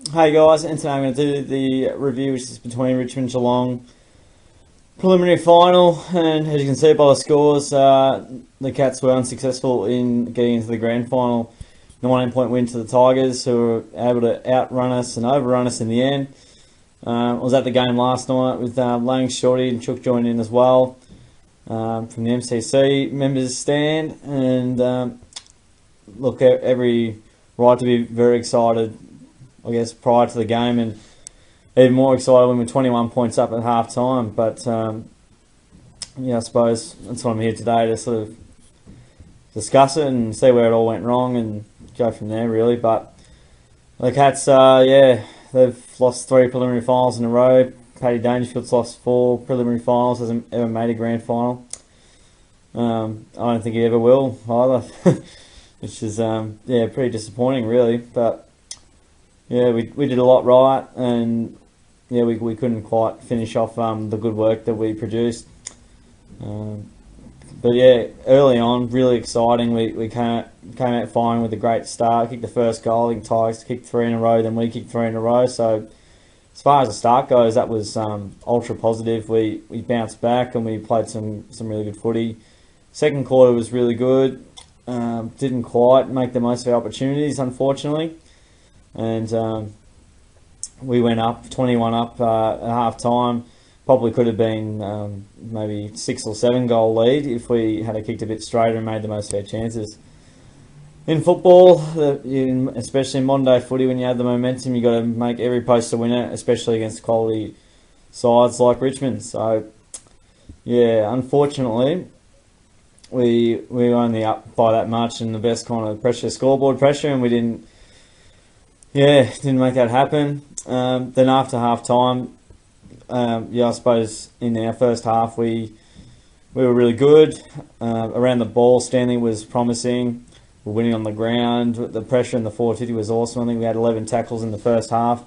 Hey guys, and today I'm going to do the review which is between Richmond and Geelong preliminary final, and as you can see by the scores, the Cats were unsuccessful in getting into the grand final. 19-point win to the Tigers, who were able to outrun us and overrun us in the end. I was at the game last night with Lang, Shorty and Chook joined in as well from the MCC members stand, and look, every right to be very excited, I guess, prior to the game, and even more excited when we're 21 points up at half time. But yeah, I suppose that's what I'm here today to sort of discuss it and see where it all went wrong and go from there, really. But the Cats, yeah, they've lost 3 preliminary finals in a row. Paddy Dangerfield's lost 4 preliminary finals, hasn't ever made a grand final. I don't think he ever will either, which is yeah, pretty disappointing, really. But yeah, we did a lot right, and yeah, we couldn't quite finish off the good work that we produced. But yeah, early on, really exciting. We came out firing with a great start. Kicked the first goal. I think Tigers kicked 3 in a row, then we kicked 3 in a row. So as far as the start goes, that was ultra positive. We bounced back and we played some really good footy. Second quarter was really good. Didn't quite make the most of our opportunities, unfortunately. And we went up 21 up at half time. Probably could have been maybe 6 or 7 goal lead if we had kicked a bit straighter and made the most of our chances. In football, especially in modern day footy, when you have the momentum, you got to make every post to win it, especially against quality sides like Richmond. So yeah, unfortunately, we were only up by that much in the best kind of pressure, scoreboard pressure, and we didn't make that happen. Then after half time, yeah, I suppose in our first half we were really good. Around the ball, Stanley was promising. We're winning on the ground. The pressure in the forward 50 was awesome. I think we had 11 tackles in the first half.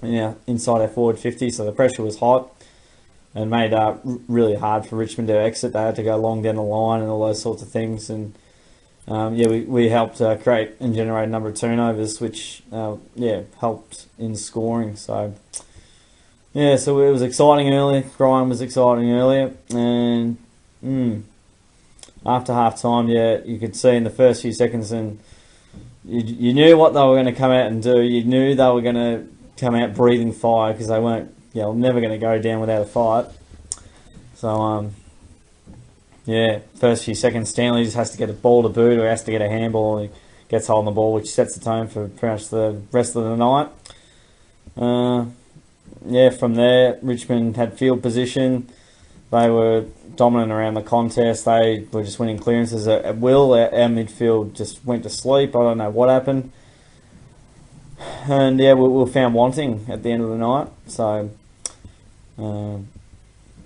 Yeah, inside our forward 50, so the pressure was hot and made really hard for Richmond to exit. They had to go long down the line and all those sorts of things. And yeah, we helped create and generate a number of turnovers, which yeah, helped in scoring. So yeah, so it was exciting early. Brian was exciting earlier, and after half time, yeah, you could see in the first few seconds, and you knew what they were going to come out and do. You knew they were going to come out breathing fire, because they weren't, never going to go down without a fight. So yeah, first few seconds, Stanley just has to get a ball to boot, or he has to get a handball, and he gets hold on the ball, which sets the tone for pretty much the rest of the night. Yeah, from there, Richmond had field position. They were dominant around the contest. They were just winning clearances at will. Our midfield just went to sleep. I don't know what happened. And yeah, we were found wanting at the end of the night. So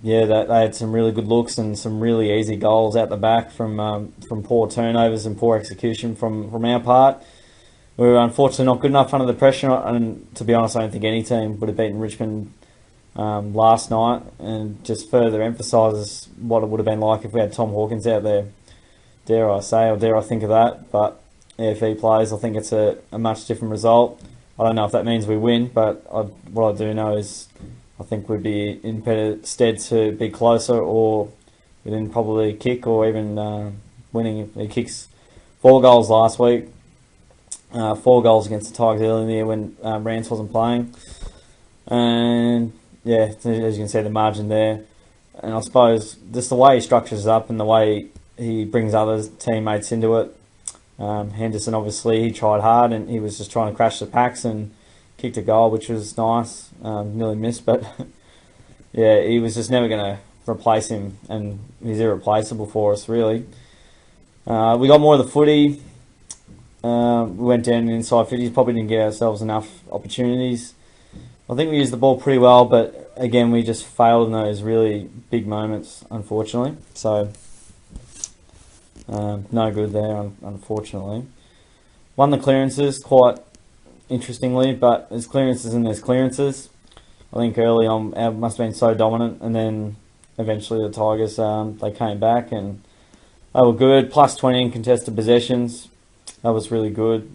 yeah, they had some really good looks and some really easy goals out the back from poor turnovers and poor execution from our part. We were unfortunately not good enough under the pressure, and to be honest, I don't think any team would have beaten Richmond last night, and just further emphasises what it would have been like if we had Tom Hawkins out there. Dare I say, or dare I think of that, but yeah, if he plays, I think it's a much different result. I don't know if that means we win, but what I do know is I think we'd be in better stead to be closer, or we didn't probably kick, or even winning. He kicks 4 goals last week. 4 goals against the Tigers early in the year when Rance wasn't playing. And yeah, as you can see, the margin there. And I suppose just the way he structures it up and the way he brings other teammates into it. Henderson, obviously, he tried hard and he was just trying to crash the packs and kicked a goal, which was nice. Nearly missed, but yeah, he was just never going to replace him, and he's irreplaceable for us, really. We got more of the footy. We went down inside 50s, probably didn't give ourselves enough opportunities. I think we used the ball pretty well, but again, we just failed in those really big moments, unfortunately. So, no good there, unfortunately. Won the clearances quite interestingly, but there's clearances and there's clearances. I think early on, our must have been so dominant, and then eventually the Tigers, they came back and they were good. Plus 20 in contested possessions. That was really good.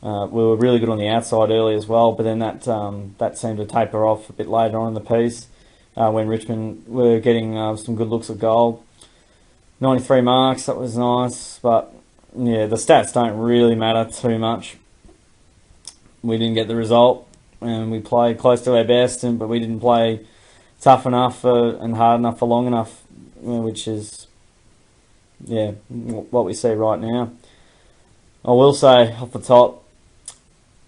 We were really good on the outside early as well, but then that seemed to taper off a bit later on in the piece when Richmond were getting some good looks at goal. 93 marks, that was nice, but yeah, the stats don't really matter too much. We didn't get the result, and we played close to our best, but we didn't play tough enough and hard enough for long enough, which is, yeah, what we see right now. I will say, off the top,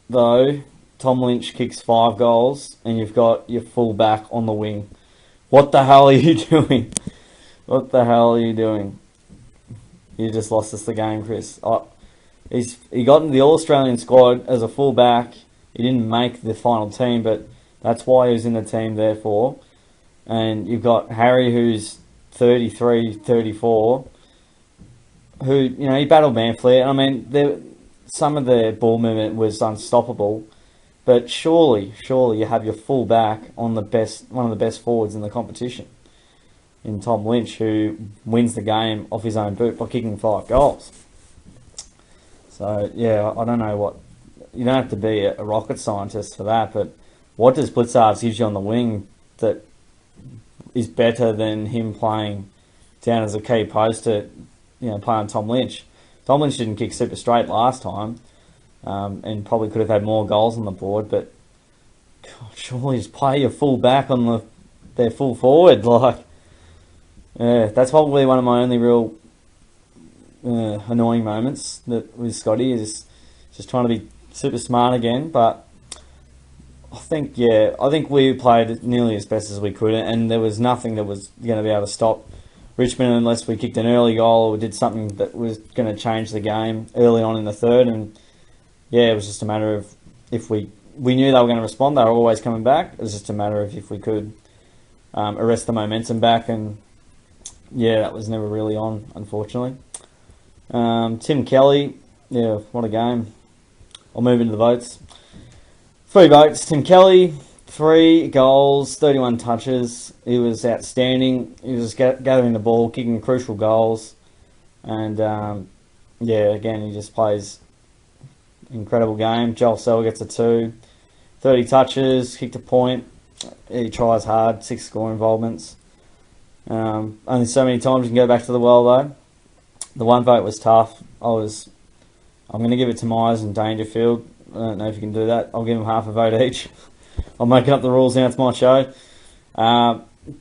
though, Tom Lynch kicks 5 goals, and you've got your full back on the wing. What the hell are you doing? What the hell are you doing? You just lost us the game, Chris. He got into the All-Australian squad as a full back. He didn't make the final team, but that's why he was in the team, therefore. And you've got Harry, who's 33, 34, who, you know, he battled Manfleet. I mean, some of the ball movement was unstoppable, but surely you have your full back on one of the best forwards in the competition, in Tom Lynch, who wins the game off his own boot by kicking 5 goals. So, yeah, I don't know what... You don't have to be a rocket scientist for that, but what does Blitzards gives you on the wing that is better than him playing down as a key poster, you know, playing Tom Lynch? Tom Lynch didn't kick super straight last time, and probably could have had more goals on the board, but God, surely just play your full back on their full forward. Like, yeah, that's probably one of my only real annoying moments with Scotty, is just trying to be super smart again. But I think we played nearly as best as we could, and there was nothing that was going to be able to stop Richmond unless we kicked an early goal or did something that was going to change the game early on in the third. And yeah, it was just a matter of if we knew they were going to respond. They were always coming back. It was just a matter of if we could arrest the momentum back, and yeah, that was never really on, unfortunately. Tim Kelly, yeah, what a game. I'll move into the votes. 3 votes. Tim Kelly, 3 goals, 31 touches. He was outstanding. He was gathering the ball, kicking crucial goals. And, yeah, again, he just plays incredible game. Joel Sell gets a 2. 30 touches, kicked a point. He tries hard, 6 score involvements. Only so many times you can go back to the well, though. The one vote was tough. I'm going to give it to Myers and Dangerfield. I don't know if you can do that. I'll give them half a vote each. I'm making up the rules now. It's my show.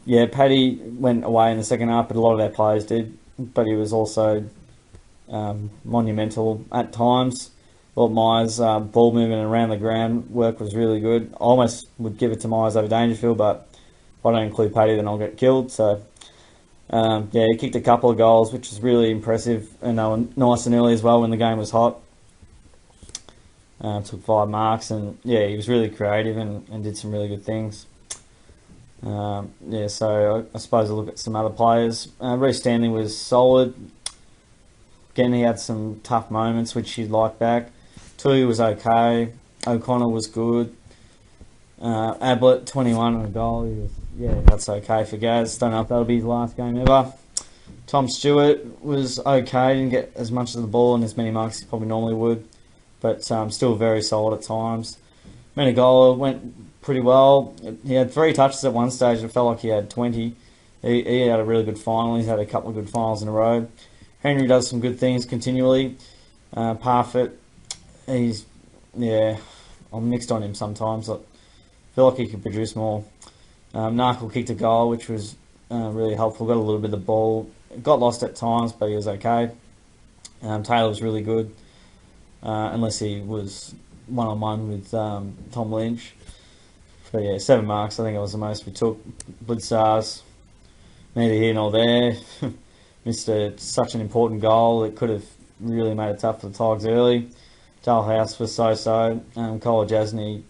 Yeah, Paddy went away in the second half, but a lot of our players did. But he was also monumental at times. Well, Myers' ball movement around the ground work was really good. I almost would give it to Myers over Dangerfield, but if I don't include Paddy, then I'll get killed. So, yeah, he kicked a couple of goals, which is really impressive, and they were nice and early as well when the game was hot. Took 5 marks, and yeah, he was really creative and did some really good things. Yeah, so I suppose I'll look at some other players. Reece Stanley was solid. Again, he had some tough moments, which you'd like back. Tui was okay. O'Connor was good. Ablett, 21 on a goal. Yeah, that's okay for Gaz. Don't know if that'll be his last game ever. Tom Stewart was okay. Didn't get as much of the ball and as many marks as he probably normally would, but still very solid at times. Menegola went pretty well. He had 3 touches at one stage. It felt like he had 20. He had a really good final. He's had a couple of good finals in a row. Henry does some good things continually. Parfitt, I'm mixed on him sometimes. I feel like he could produce more. Narkle kicked a goal, which was really helpful. Got a little bit of the ball. Got lost at times, but he was okay. Taylor was really good, unless he was one-on-one with Tom Lynch. But yeah, 7 marks. I think it was the most we took. Blitzars, neither here nor there. Missed such an important goal. It could have really made it tough for the Tigers early. Dale House was so-so. Cole Jasny,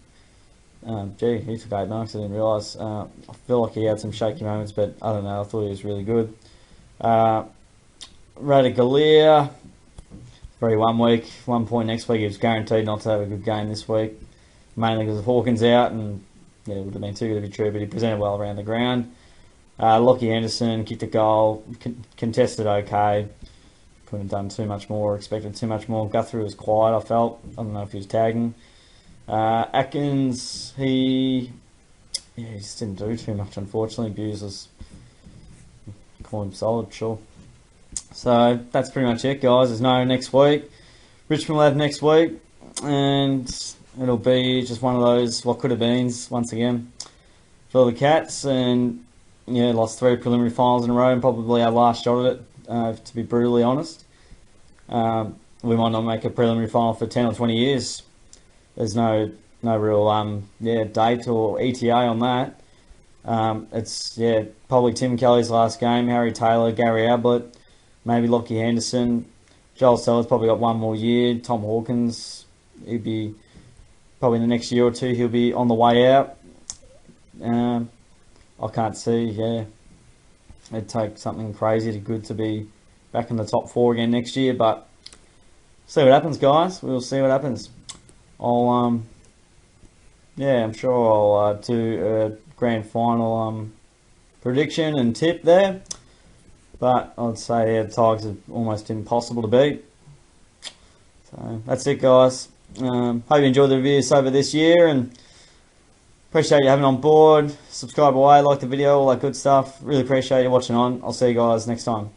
he took 8 marks. I didn't realise. I feel like he had some shaky moments, but I don't know. I thought he was really good. Radagalier, very 1 week, 1 point next week. He was guaranteed not to have a good game this week, mainly because of Hawkins out, and yeah, it would have been too good to be true, but he presented well around the ground. Lockie Anderson kicked a goal, contested okay. couldn't have done too much more, expected too much more. Guthrie was quiet, I felt. I don't know if he was tagging. Atkins, he just didn't do too much, unfortunately. Buse was, call him solid, sure. So that's pretty much it, guys. There's no next week. Richmond will have next week, and it'll be just one of those what could have beens once again for the Cats. And yeah, lost 3 preliminary finals in a row, and probably our last shot at it, to be brutally honest. We might not make a preliminary final for 10 or 20 years. There's no real date or ETA on that. It's probably Tim Kelly's last game, Harry Taylor, Gary Ablett, maybe Lockie Henderson. Joel Sellers probably got one more year. Tom Hawkins, he'd be probably in the next year or two, he'll be on the way out. I can't see, it'd take something crazy to good to be back in the top 4 again next year, but see what happens, guys. We'll see what happens. I'm sure I'll do a grand final prediction and tip there, but I'd say the Tigers are almost impossible to beat. So that's it, guys. Hope you enjoyed the reviews over this year, and appreciate you having on board. Subscribe away, like the video, all that good stuff. Really appreciate you watching on. I'll see you guys next time.